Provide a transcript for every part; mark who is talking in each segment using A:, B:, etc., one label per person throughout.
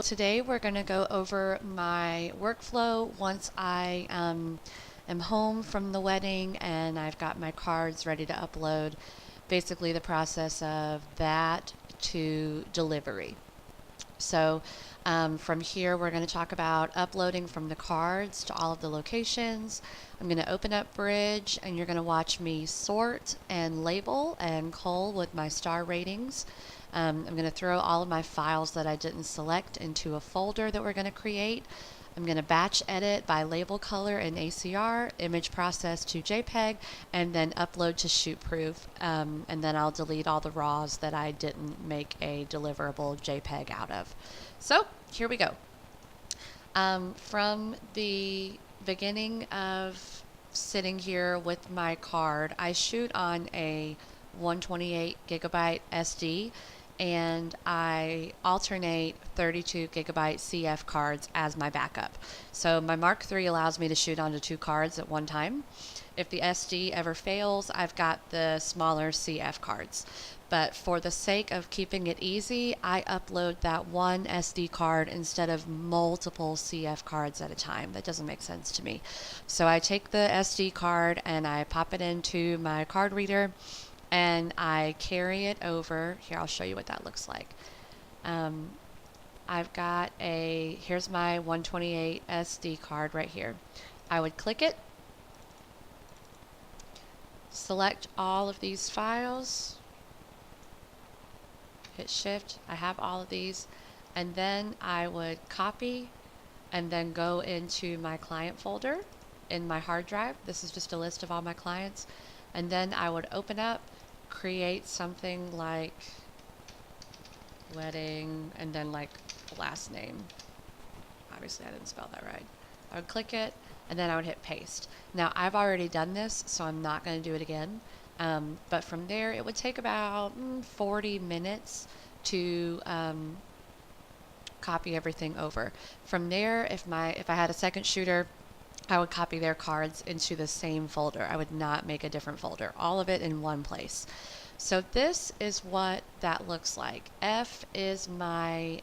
A: Today we're going to go over my workflow once I am home from the wedding and I've got my cards ready to upload. Basically the process of that to delivery. So from here we're going to talk about uploading from the cards to all of the locations. I'm going to open up Bridge and you're going to watch me sort and label and cull with my star ratings. I'm going to throw all of my files that I didn't select into a folder that we're going to create. I'm going to batch edit by label color in ACR, image process to JPEG, and then upload to ShootProof. And then I'll delete all the RAWs that I didn't make a deliverable JPEG out of. So here we go. From the beginning of sitting here with my card, I shoot on a 128 gigabyte SD and I alternate 32 gigabyte CF cards as my backup. So my Mark III allows me to shoot onto 2 cards at one time. If the SD ever fails, I've got the smaller CF cards. But for the sake of keeping it easy, I upload that one SD card instead of multiple CF cards at a time. That doesn't make sense to me. So I take the SD card and I pop it into my card reader and I carry it over. Here, I'll show you what that looks like. I've got here's my 128 SD card right here. I would click it, select all of these files, hit shift, I have all of these, and then I would copy and then go into my client folder in my hard drive. This is just a list of all my clients. And then I would open up, create something like wedding and then like last name. Obviously I didn't spell that right. I would click it and then I would hit paste. Now I've already done this, so I'm not going to do it again. But from there it would take about 40 minutes to copy everything over. From there, if I had a second shooter, I would copy their cards into the same folder. I would not make a different folder. All of it in one place. So this is what that looks like. F is my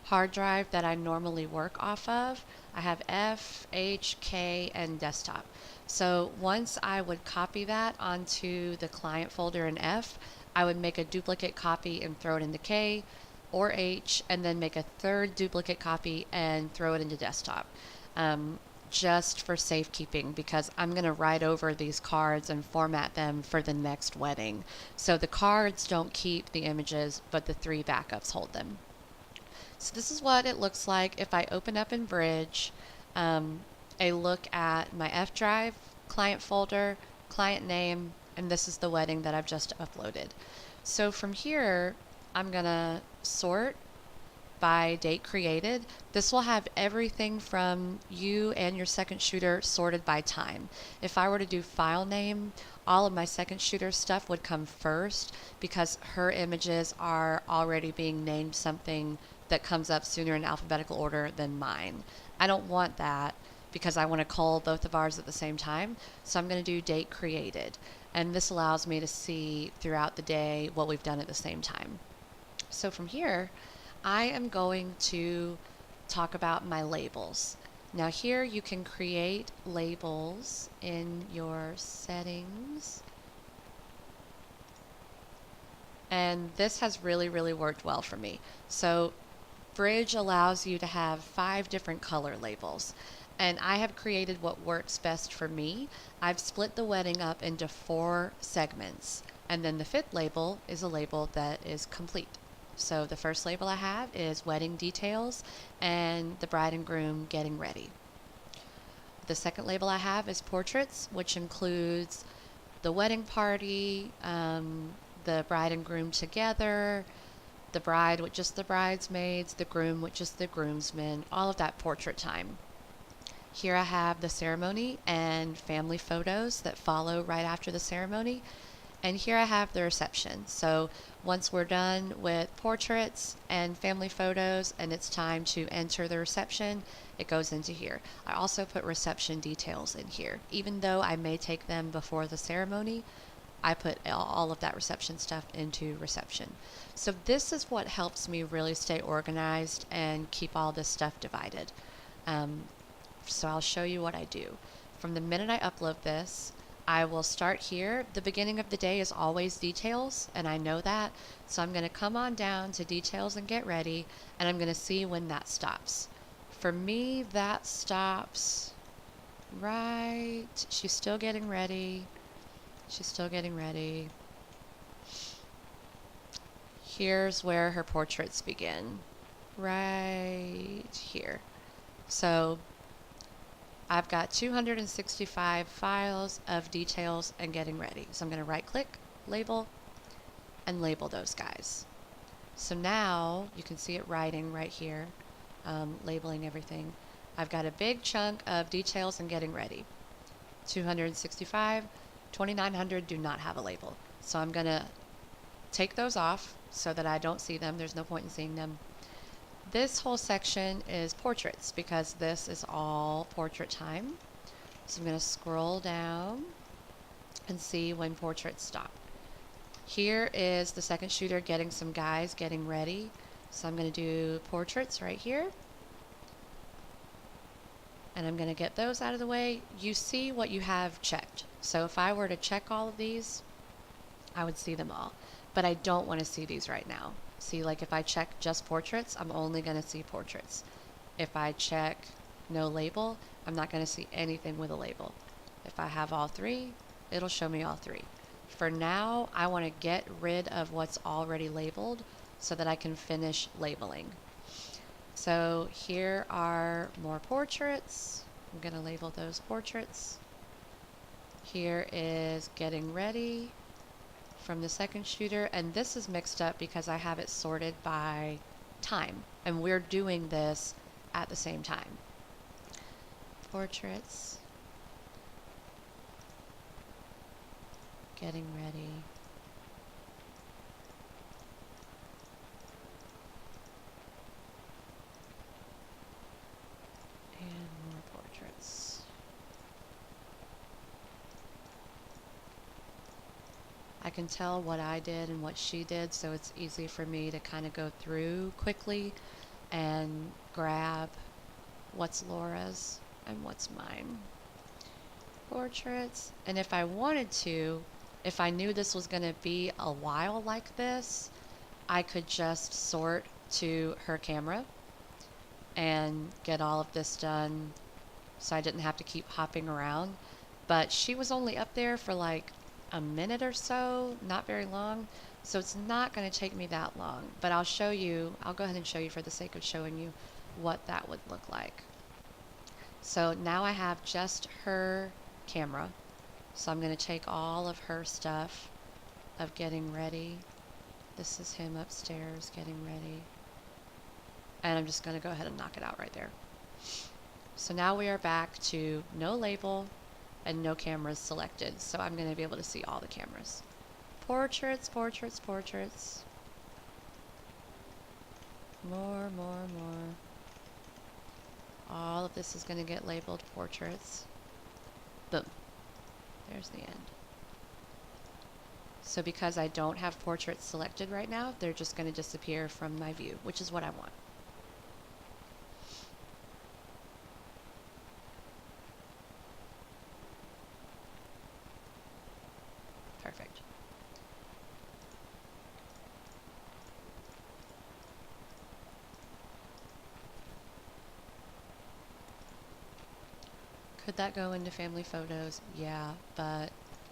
A: hard drive that I normally work off of. I have F, H, K, and desktop. So once I would copy that onto the client folder in F, I would make a duplicate copy and throw it into K or H, and then make a third duplicate copy and throw it into desktop. Just for safekeeping, because I'm going to write over these cards and format them for the next wedding. So the cards don't keep the images, but the 3 backups hold them. So this is what it looks like if I open up in Bridge, a look at my F drive, client folder, client name, and this is the wedding that I've just uploaded. So from here, I'm going to sort by date created. This will have everything from you and your second shooter sorted by time. If I were to do file name, all of my second shooter stuff would come first because her images are already being named something that comes up sooner in alphabetical order than mine. I don't want that because I want to cull both of ours at the same time. So I'm going to do date created. And this allows me to see throughout the day what we've done at the same time. So from here, I am going to talk about my labels. Now here you can create labels in your settings. And this has really worked well for me. So Bridge allows you to have 5 different color labels. And I have created what works best for me. I've split the wedding up into 4 segments. And then the 5th label is a label that is complete. So the first label I have is wedding details and the bride and groom getting ready. The second label I have is portraits, which includes the wedding party, the bride and groom together, the bride with just the bridesmaids, the groom with just the groomsmen, all of that portrait time. Here I have the ceremony and family photos that follow right after the ceremony. And here I have the reception. So once we're done with portraits and family photos and it's time to enter the reception, it goes into here. I also put reception details in here. Even though I may take them before the ceremony, I put all of that reception stuff into reception. So this is what helps me really stay organized and keep all this stuff divided. Um, so I'll show you what I do. From the minute I upload this, I will start here. The beginning of the day is always details, and I know that. So I'm going to come on down to details and get ready, and I'm going to see when that stops. For me, that stops right. She's still getting ready. She's still getting ready. Here's where her portraits begin. Right here. So I've got 265 files of details and getting ready. So I'm going to right click, label, and label those guys. So now you can see it writing right here, labeling everything. I've got a big chunk of details and getting ready. 265, 2900 do not have a label. So I'm going to take those off so that I don't see them. There's no point in seeing them. This whole section is portraits because this is all portrait time. So I'm going to scroll down and see when portraits stop. Here is the second shooter getting some guys getting ready. So I'm going to do portraits right here. And I'm going to get those out of the way. You see what you have checked. So if I were to check all of these, I would see them all. But I don't want to see these right now. See, like if I check just portraits, I'm only going to see portraits. If I check no label, I'm not going to see anything with a label. If I have all three, it'll show me all three. For now, I want to get rid of what's already labeled so that I can finish labeling. So here are more portraits. I'm going to label those portraits. Here is getting ready from the second shooter, and this is mixed up because I have it sorted by time, and we're doing this at the same time. Portraits, getting ready, and more portraits. I can tell what I did and what she did, so it's easy for me to kind of go through quickly and grab what's Laura's and what's mine. Portraits. And if I wanted to, if I knew this was going to be a while like this, I could just sort to her camera and get all of this done so I didn't have to keep hopping around. But she was only up there for like a minute or so, not very long, so it's not going to take me that long. But I'll show you, I'll go ahead and show you for the sake of showing you what that would look like. So now I have just her camera, so I'm going to take all of her stuff of getting ready. This is him upstairs getting ready, and I'm just going to go ahead and knock it out right there. So now we are back to no label and no cameras selected, so I'm going to be able to see all the cameras. Portraits, portraits, portraits. More, more, more. All of this is going to get labeled portraits. Boom. There's the end. So because I don't have portraits selected right now, they're just going to disappear from my view, which is what I want. Perfect. Could that go into family photos? Yeah, but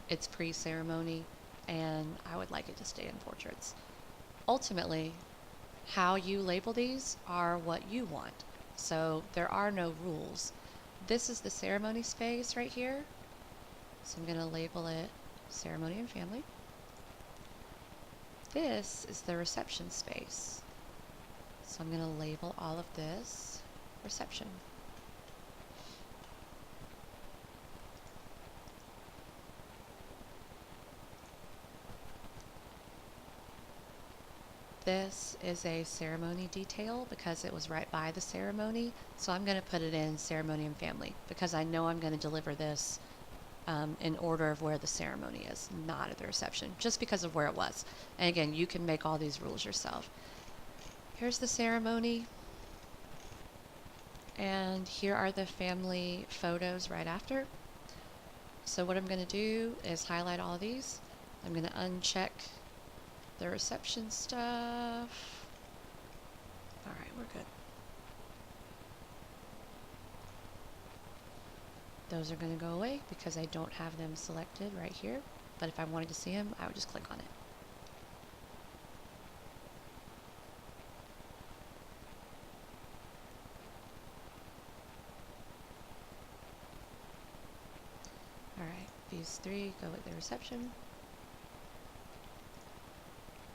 A: it's pre-ceremony and I would like it to stay in portraits. Ultimately, how you label these are what you want. So there are no rules. This is the ceremony space right here. So I'm going to label it ceremony and family. This is the reception space. So I'm going to label all of this reception. This is a ceremony detail because it was right by the ceremony. So I'm going to put it in ceremony and family because I know I'm going to deliver this in order of where the ceremony is, not at the reception, just because of where it was. And again, you can make all these rules yourself. Here's the ceremony. And here are the family photos right after. So what I'm going to do is highlight all of these. I'm going to uncheck the reception stuff. All right, we're good. Those are going to go away because I don't have them selected right here. But if I wanted to see them, I would just click on it. All right, these three go with the reception.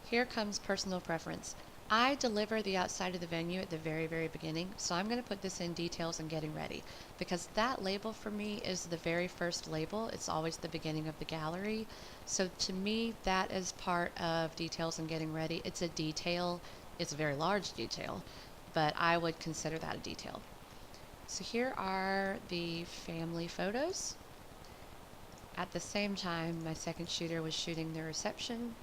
A: Here comes personal preference. I deliver the outside of the venue at the very, very beginning, so I'm going to put this in details and getting ready because that label for me is the very first label. It's always the beginning of the gallery. So to me, that is part of details and getting ready. It's a detail. It's a very large detail, but I would consider that a detail. So here are the family photos. At the same time, my second shooter was shooting the reception.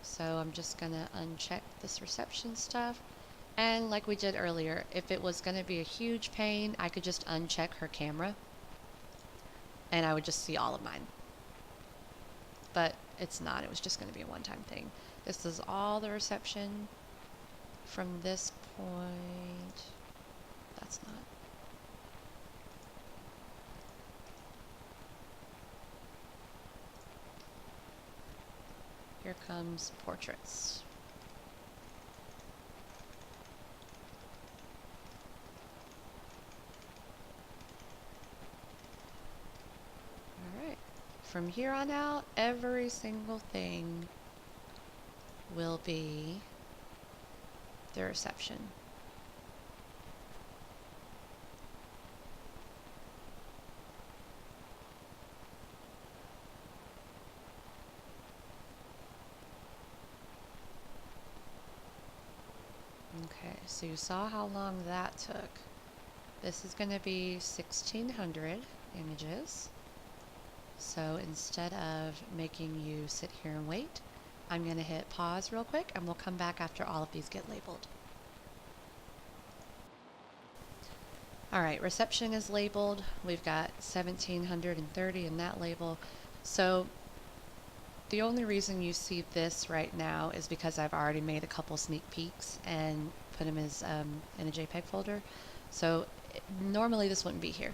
A: So I'm just going to uncheck this reception stuff. And like we did earlier, if it was going to be a huge pain, I could just uncheck her camera and I would just see all of mine. But it's not. It was just going to be a one-time thing. This is all the reception from this point. That's not. Here comes portraits. All right. From here on out, every single thing will be the reception. Okay, so you saw how long that took. This is going to be 1600 images. So instead of making you sit here and wait, I'm going to hit pause real quick and we'll come back after all of these get labeled. Alright, reception is labeled. We've got 1730 in that label. So the only reason you see this right now is because I've already made a couple sneak peeks and put them as in a JPEG folder. So normally this wouldn't be here.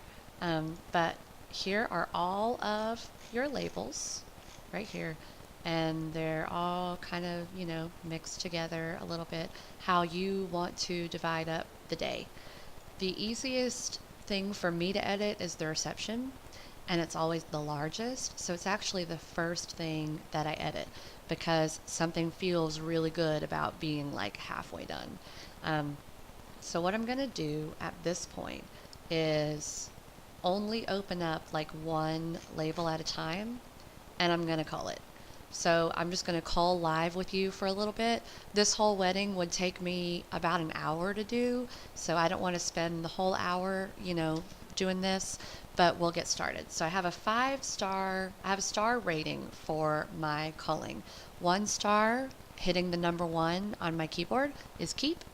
A: But here are all of your labels right here. And they're all kind of, you know, mixed together a little bit, how you want to divide up the day. The easiest thing for me to edit is the reception, and it's always the largest, so it's actually the first thing that I edit because something feels really good about being like halfway done. So what I'm going to do at this point is only open up like one label at a time, and I'm going to call it. So I'm just going to call live with you for a little bit. This whole wedding would take me about an hour to do, so I don't want to spend the whole hour, you know, doing this, but we'll get started. So I have a 5-star, I have a star rating for my culling. 1 star, hitting the number 1 on my keyboard, is keep.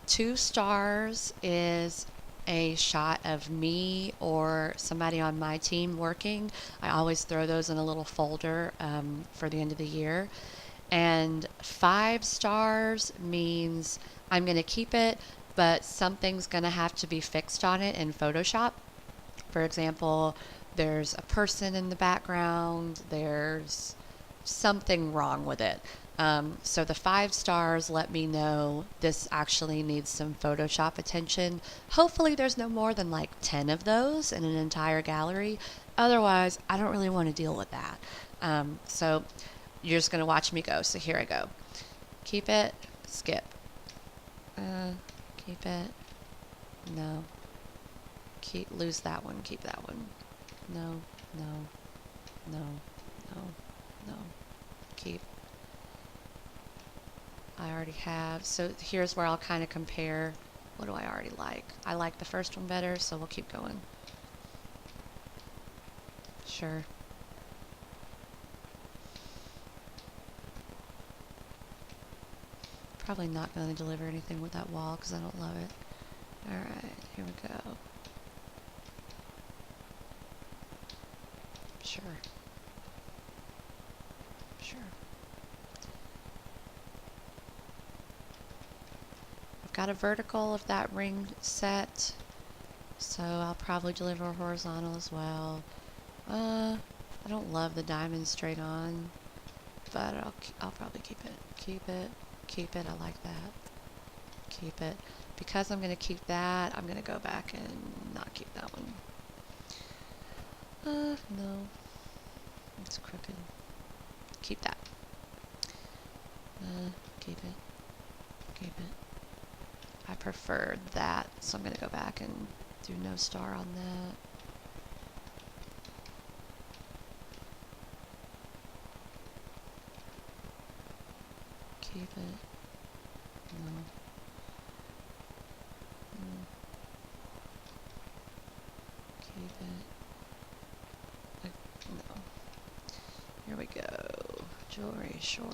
A: 2 stars is a shot of me or somebody on my team working. I always throw those in a little folder for the end of the year. And 5 stars means I'm going to keep it, but something's going to have to be fixed on it in Photoshop. For example, there's a person in the background, there's something wrong with it. So the 5 stars let me know this actually needs some Photoshop attention. Hopefully there's no more than like 10 of those in an entire gallery. Otherwise, I don't really want to deal with that. So you're just going to watch me go. So here I go. Keep it, skip. Keep it, no. Lose that one, keep that one. No, no, no, no, no. Keep. I already have, so here's where I'll kind of compare. What do I already like? I like the first one better, so we'll keep going. Sure. Probably not going to deliver anything with that wall because I don't love it. Alright, here we go. Sure. Sure. I've got a vertical of that ring set, so I'll probably deliver a horizontal as well. I don't love the diamond straight on, but I'll probably keep it. Keep it. Keep it. I like that. Keep it. Because I'm going to keep that, I'm going to go back and not keep that one. No. It's crooked. Keep that. Keep it. Keep it. I preferred that, so I'm going to go back and do no star on that. Keep it. No. Keep it. No. Here we go. Jewelry, sure.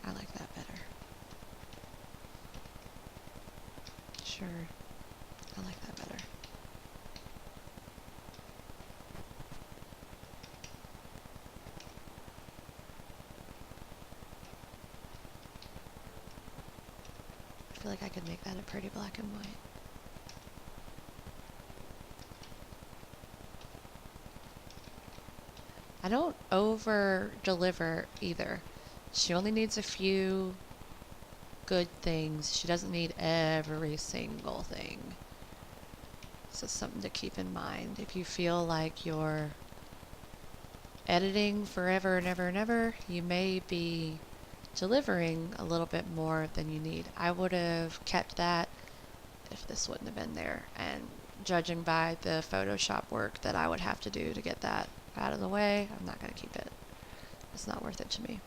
A: I like that better. Sure. I like that better. I feel like I could make that a pretty black and white. I don't over deliver either. She only needs a few good things. She doesn't need every single thing. So something to keep in mind. If you feel like you're editing forever and ever and ever, you may be delivering a little bit more than you need. I would have kept that if this wouldn't have been there. And judging by the Photoshop work that I would have to do to get that out of the way, I'm not going to keep it. It's not worth it to me.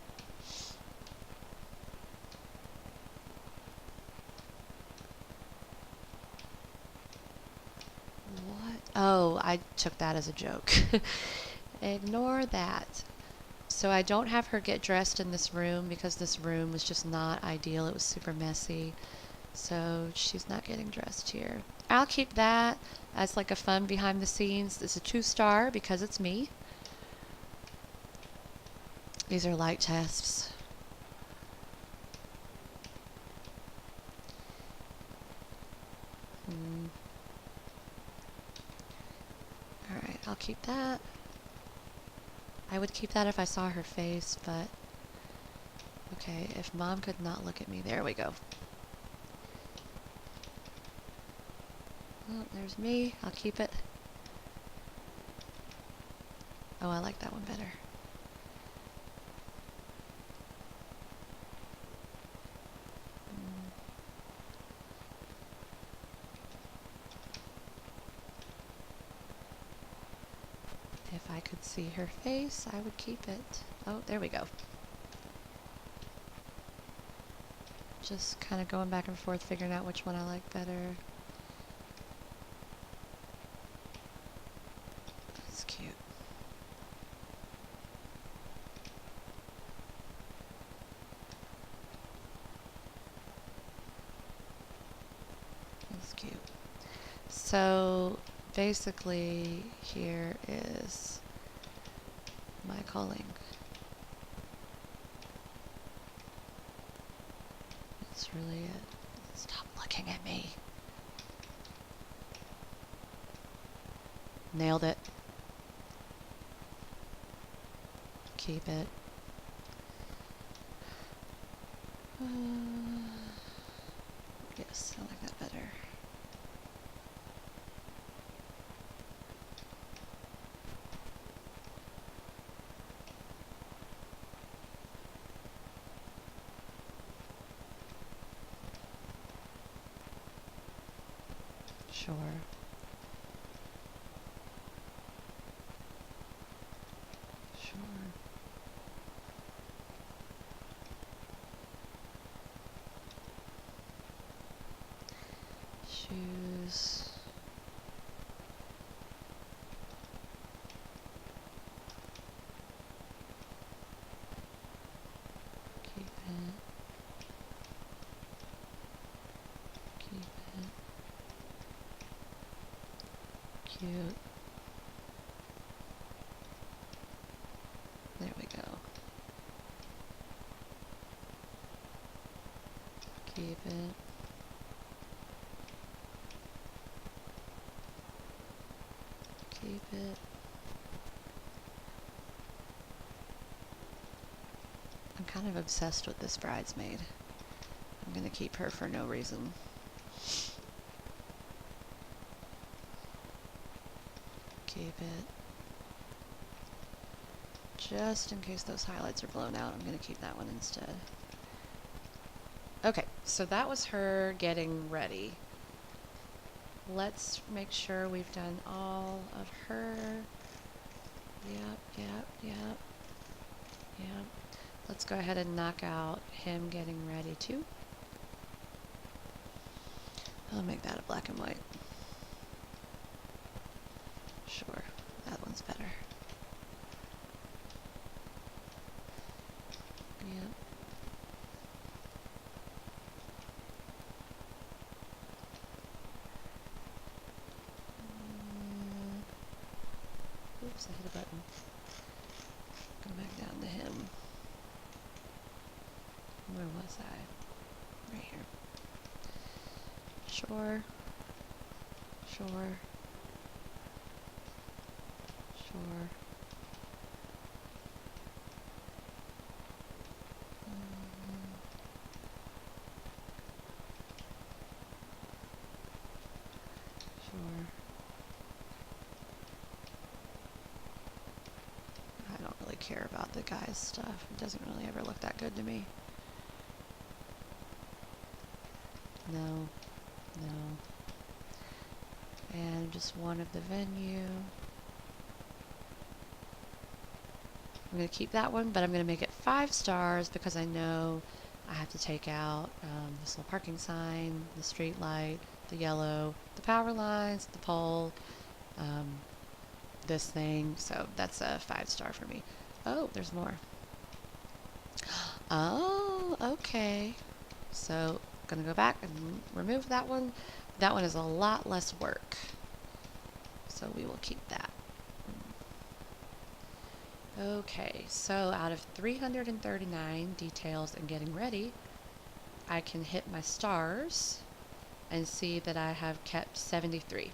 A: What? Oh, I took that as a joke. Ignore that. So I don't have her get dressed in this room because this room was just not ideal. It was super messy. So she's not getting dressed here. I'll keep that as like a fun behind the scenes. It's a 2-star because it's me. These are light tests. Alright, I'll keep that. I would keep that if I saw her face, but okay, if Mom could not look at me. There we go. Oh, there's me. I'll keep it. Oh, I like that one better. If I could see her face, I would keep it. Oh, there we go. Just kind of going back and forth, figuring out which one I like better. That's cute. That's cute. So basically here is my culling. That's really it. Stop looking at me. Nailed it. Keep it. Yes, I like that better. Sure. Sure. Shoes. Cute. There we go. Keep it. Keep it. I'm kind of obsessed with this bridesmaid. I'm gonna keep her for no reason. Keep it. Just in case those highlights are blown out, I'm gonna keep that one instead. Okay, so that was her getting ready. Let's make sure we've done all of her. Yep. Let's go ahead and knock out him getting ready too. I'll make that a black and white. Sure, that one's better. Yep. Oops, I hit a button. Go back down to him. Where was I? Right here. Sure. I don't really care about the guy's stuff. It doesn't really ever look that good to me. No. And just one of the venue. I'm going to keep that one, but I'm going to make it 5 stars because I know I have to take out this little parking sign, the street light, the yellow, the power lines, the pole, this thing. So that's a 5-star for me. Oh, there's more. Oh, okay. So I'm going to go back and remove that one. That one is a lot less work. So we will keep that. Okay, so out of 339 details and getting ready, I can hit my stars and see that I have kept 73.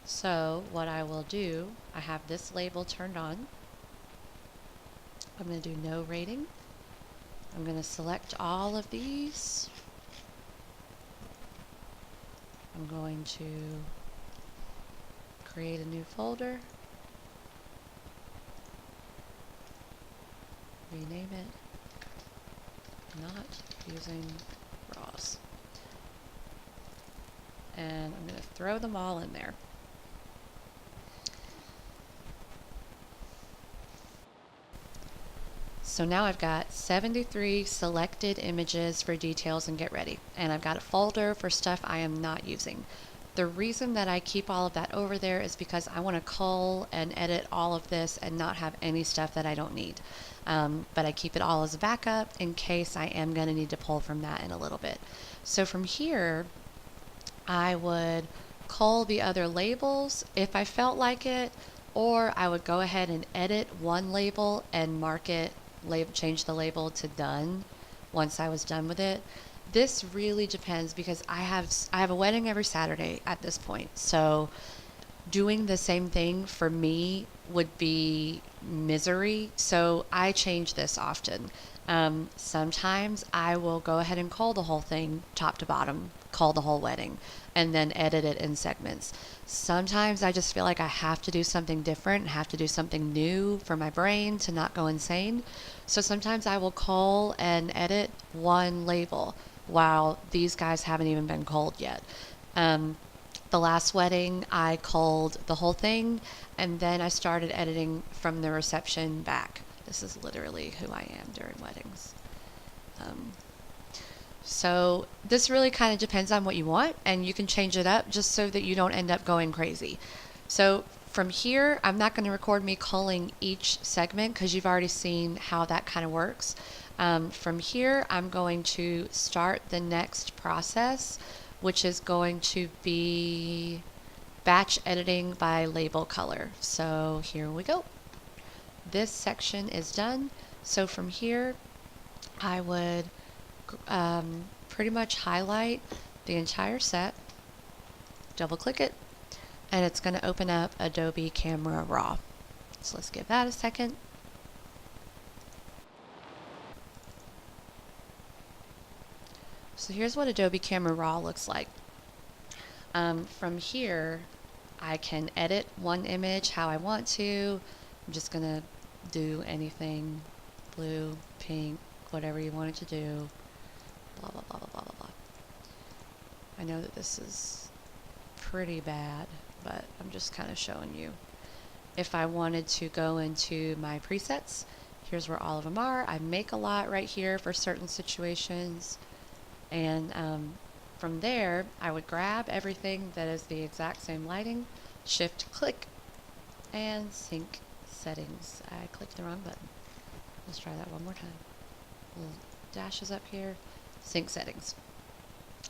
A: So what I will do, I have this label turned on. I'm going to do no rating. I'm going to select all of these. I'm going to create a new folder. Rename it. Not using raws. And I'm going to throw them all in there. So now I've got 73 selected images for details and get ready. And I've got a folder for stuff I am not using. The reason that I keep all of that over there is because I want to cull and edit all of this and not have any stuff that I don't need. But I keep it all as a backup in case I am going to need to pull from that in a little bit. So from here, I would cull the other labels if I felt like it, or I would go ahead and edit one label and mark it, change the label to done once I was done with it. This really depends because I have a wedding every Saturday at this point. So doing the same thing for me would be misery. So I change this often. Sometimes I will go ahead and cull the whole thing top to bottom, cull the whole wedding, and then edit it in segments. Sometimes I just feel like I have to do something different, have to do something new for my brain to not go insane. So sometimes I will cull and edit one label while these guys haven't even been culled yet. The last wedding, I culled the whole thing, and then I started editing from the reception back. This is literally who I am during weddings. So this really kind of depends on what you want, and you can change it up just so that you don't end up going crazy. So from here, I'm not going to record me culling each segment because you've already seen how that kind of works. From here, I'm going to start the next process, which is going to be batch editing by label color. So here we go. This section is done. So from here, I would pretty much highlight the entire set, double click it, and it's going to open up Adobe Camera Raw. So let's give that a second. So here's what Adobe Camera Raw looks like. From here, I can edit one image how I want to. I'm just going to do anything, blue, pink, whatever you want it to do, blah, blah, blah, blah, blah, blah, blah. I know that this is pretty bad, but I'm just kind of showing you. If I wanted to go into my presets, here's where all of them are. I make a lot right here for certain situations. And from there, I would grab everything that is the exact same lighting, shift click, and sync settings. I clicked the wrong button. Let's try that one more time. Little dashes up here, sync settings.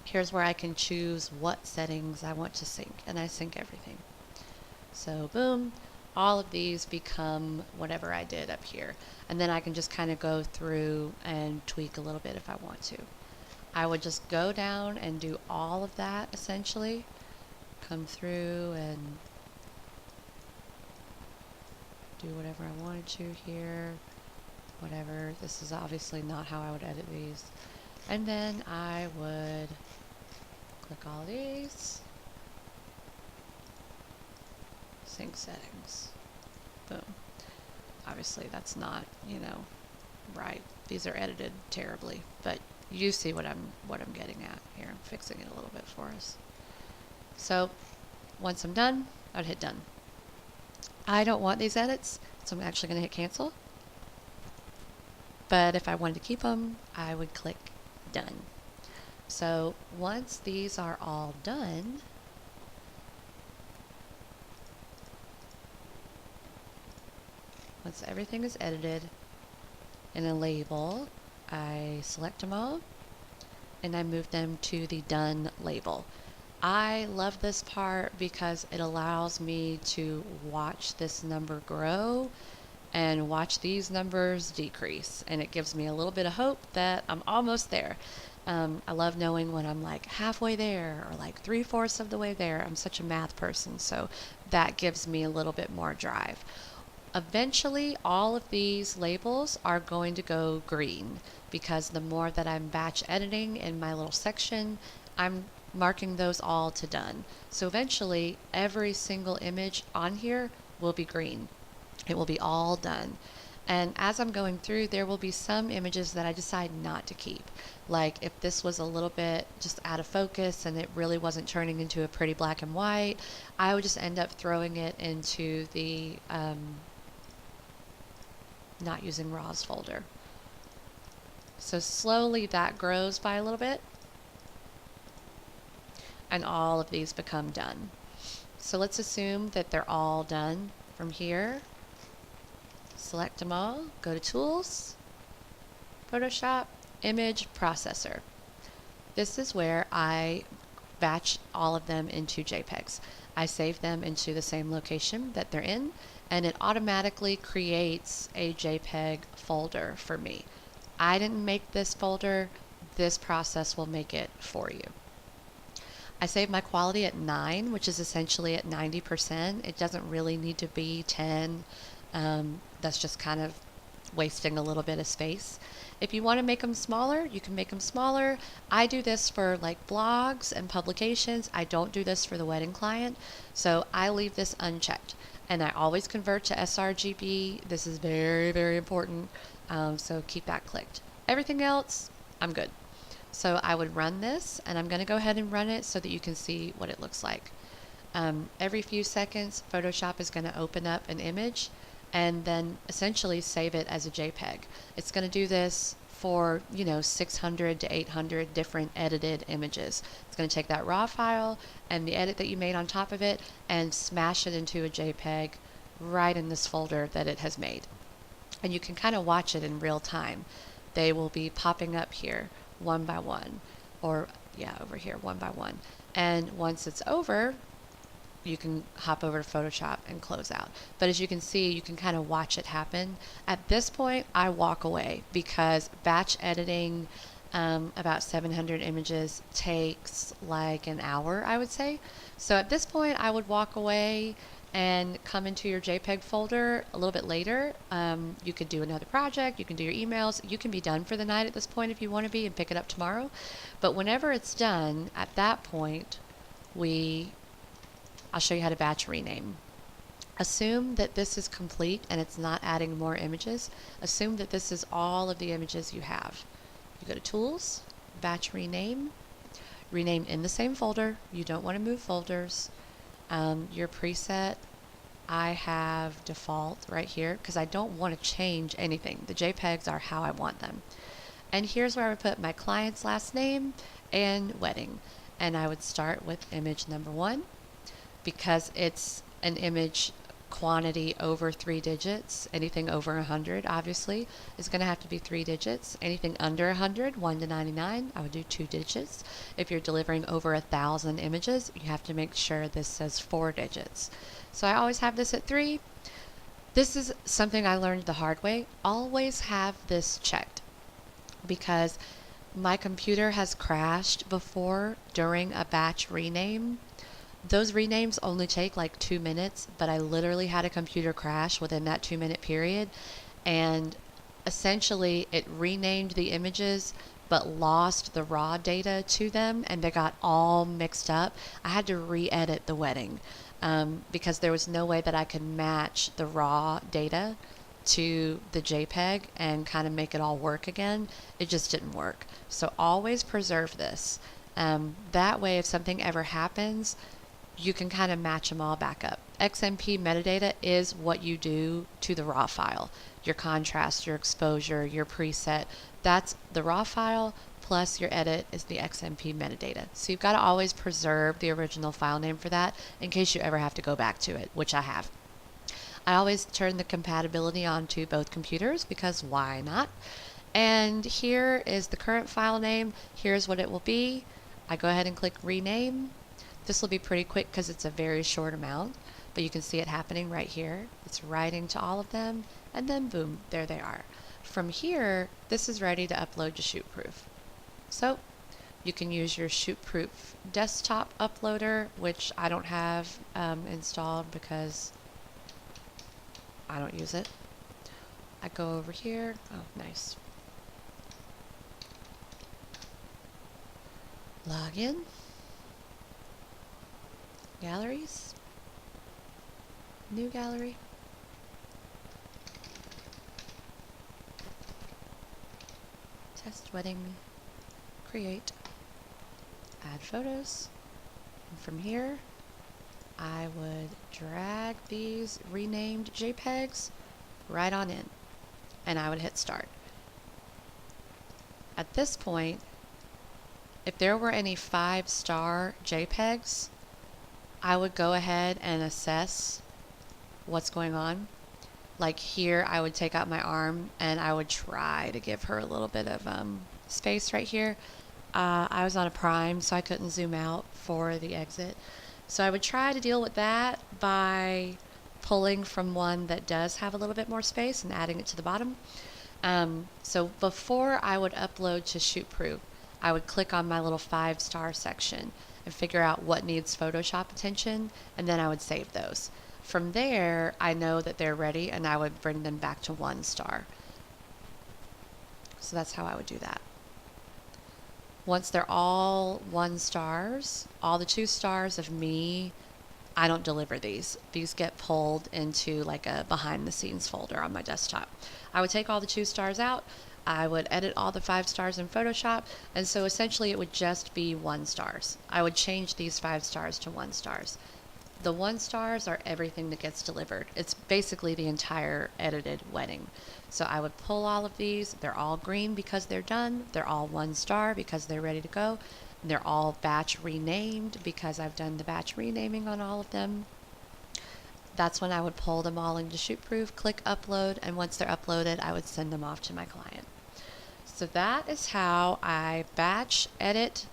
A: Here's where I can choose what settings I want to sync, and I sync everything. So boom, all of these become whatever I did up here. And then I can just kind of go through and tweak a little bit if I want to. I would just go down and do all of that essentially. Come through and do whatever I wanted to here. Whatever. This is obviously not how I would edit these. And then I would click all these. Sync settings. Boom. Obviously that's not, right. These are edited terribly, but you see what I'm getting at here. I'm fixing it a little bit for us. So once I'm done, I'd hit done. I don't want these edits, so I'm actually going to hit cancel. But if I wanted to keep them, I would click done. So once these are all done, once everything is edited in a label, I select them all and I move them to the done label. I love this part because it allows me to watch this number grow and watch these numbers decrease, and it gives me a little bit of hope that I'm almost there. I love knowing when I'm like halfway there or like 3/4 of the way there. I'm such a math person, so that gives me a little bit more drive. Eventually, all of these labels are going to go green because the more that I'm batch editing in my little section, I'm marking those all to done. So eventually, every single image on here will be green. It will be all done. And as I'm going through, there will be some images that I decide not to keep. Like if this was a little bit just out of focus and it really wasn't turning into a pretty black and white, I would just end up throwing it into the not using RAWs folder. So slowly that grows by a little bit, and all of these become done. So let's assume that they're all done. From here, select them all, go to Tools, Photoshop, Image Processor. This is where I batch all of them into JPEGs. I save them into the same location that they're in, and it automatically creates a JPEG folder for me. I didn't make this folder. This process will make it for you. I save my quality at 9, which is essentially at 90%. It doesn't really need to be 10. That's just kind of wasting a little bit of space. If you want to make them smaller, you can make them smaller. I do this for like blogs and publications. I don't do this for the wedding client, so I leave this unchecked. And I always convert to sRGB. This is very, very important, so keep that clicked. Everything else, I'm good. So I would run this, and I'm going to go ahead and run it so that you can see what it looks like. Every few seconds, Photoshop is going to open up an image and then essentially save it as a JPEG. It's going to do this for 600 to 800 different edited images. It's going to take that raw file and the edit that you made on top of it and smash it into a JPEG right in this folder that it has made. And you can kind of watch it in real time. They will be popping up here one by one, or over here one by one. And once it's over, you can hop over to Photoshop and close out. But as you can see, you can kind of watch it happen. At this point, I walk away because batch editing about 700 images takes like an hour, I would say. So at this point, I would walk away and come into your JPEG folder a little bit later. You could do another project, you can do your emails, you can be done for the night at this point if you want to be and pick it up tomorrow. But whenever it's done, at that point, I'll show you how to batch rename. Assume that this is complete and it's not adding more images. Assume that this is all of the images you have. You go to Tools, Batch Rename, rename in the same folder. You don't want to move folders. Your preset, I have default right here because I don't want to change anything. The JPEGs are how I want them. And here's where I would put my client's last name and wedding. And I would start with image number 1 because it's an image quantity over 3 digits. Anything over 100 obviously is going to have to be 3 digits. Anything under 100, 1 to 99, I would do 2 digits. If you're delivering over 1,000 images, you have to make sure this says 4 digits. So I always have this at 3. This is something I learned the hard way. Always have this checked because my computer has crashed before during a batch rename. Those renames only take like 2 minutes, but I literally had a computer crash within that 2-minute period, and essentially it renamed the images but lost the raw data to them, and they got all mixed up. I had to re-edit the wedding because there was no way that I could match the raw data to the JPEG and kind of make it all work again. It just didn't work. So always preserve this. That way, if something ever happens, you can kind of match them all back up. XMP metadata is what you do to the raw file. Your contrast, your exposure, your preset, that's the raw file, plus your edit is the XMP metadata. So you've got to always preserve the original file name for that in case you ever have to go back to it, which I have. I always turn the compatibility on to both computers because why not? And here is the current file name. Here's what it will be. I go ahead and click rename. This will be pretty quick because it's a very short amount, but you can see it happening right here. It's writing to all of them, and then boom, there they are. From here, this is ready to upload to ShootProof. So you can use your ShootProof desktop uploader, which I don't have installed because I don't use it. I go over here. Oh, nice. Log in. Galleries. New gallery. Test wedding. Create. Add photos. And from here, I would drag these renamed JPEGs right on in, and I would hit start. At this point, if there were any 5-star JPEGs, I would go ahead and assess what's going on. Like here, I would take out my arm and I would try to give her a little bit of space right here. I was on a prime, so I couldn't zoom out for the exit. So I would try to deal with that by pulling from one that does have a little bit more space and adding it to the bottom. So before I would upload to ShootProof, I would click on my little 5-star section and figure out what needs Photoshop attention, and then I would save those. From there, I know that they're ready, and I would bring them back to 1 star. So that's how I would do that. Once they're all 1 stars, all the 2 stars of me, I don't deliver these. These get pulled into like a behind the scenes folder on my desktop. I would take all the 2 stars out. I would edit all the 5 stars in Photoshop, and so essentially it would just be 1 stars. I would change these 5 stars to 1 stars. The 1 stars are everything that gets delivered. It's basically the entire edited wedding. So I would pull all of these. They're all green because they're done. They're all 1 star because they're ready to go. And they're all batch renamed because I've done the batch renaming on all of them. That's when I would pull them all into ShootProof, click upload, and once they're uploaded, I would send them off to my client. So that is how I batch, edit,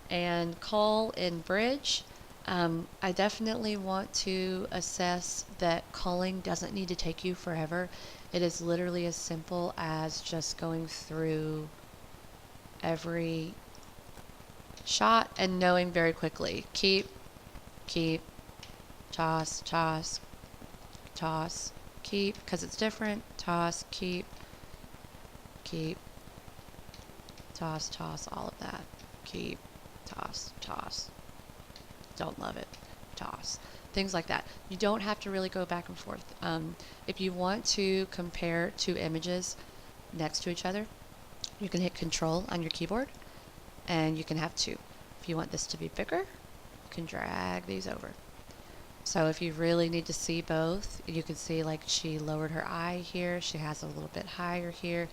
A: and cull in Bridge. I definitely want to assess that culling doesn't need to take you forever. It is literally as simple as just going through every shot and knowing very quickly. Keep, toss, toss, toss, keep, because it's different. Toss, keep, toss, toss, all of that. Keep, toss, toss. Don't love it. Toss. Things like that. You don't have to really go back and forth. If you want to compare two images next to each other, you can hit Control on your keyboard, and you can have two. If you want this to be bigger, you can drag these over. So if you really need to see both, you can see like she lowered her eye here. She has a little bit higher here.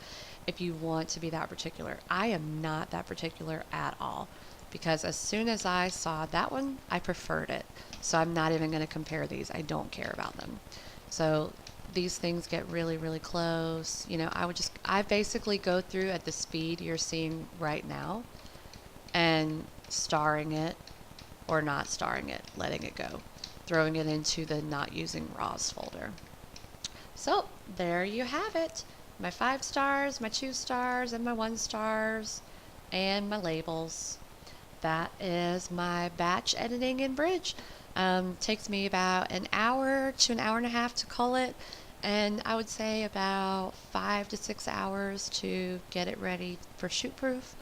A: If you want to be that particular. I am not that particular at all, because as soon as I saw that one, I preferred it. So I'm not even going to compare these. I don't care about them. So these things get really, really close. You know, I basically go through at the speed you're seeing right now and starring it or not starring it, letting it go, throwing it into the not using raws folder. So there you have it. My 5 stars, my 2 stars, and my 1 stars, and my labels. That is my batch editing in Bridge. Takes me about an hour to an hour and a half to cull it, and I would say about 5 to 6 hours to get it ready for shoot proof.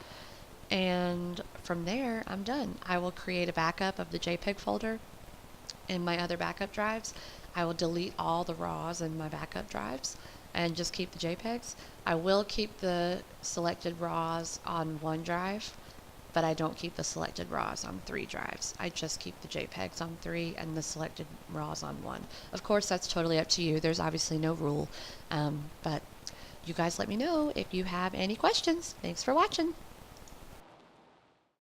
A: And from there, I'm done. I will create a backup of the JPEG folder in my other backup drives. I will delete all the RAWs in my backup drives and just keep the JPEGs. I will keep the selected RAWs on one drive, but I don't keep the selected RAWs on 3 drives. I just keep the JPEGs on 3 and the selected RAWs on 1. Of course, that's totally up to you. There's obviously no rule, but you guys let me know if you have any questions. Thanks for watching.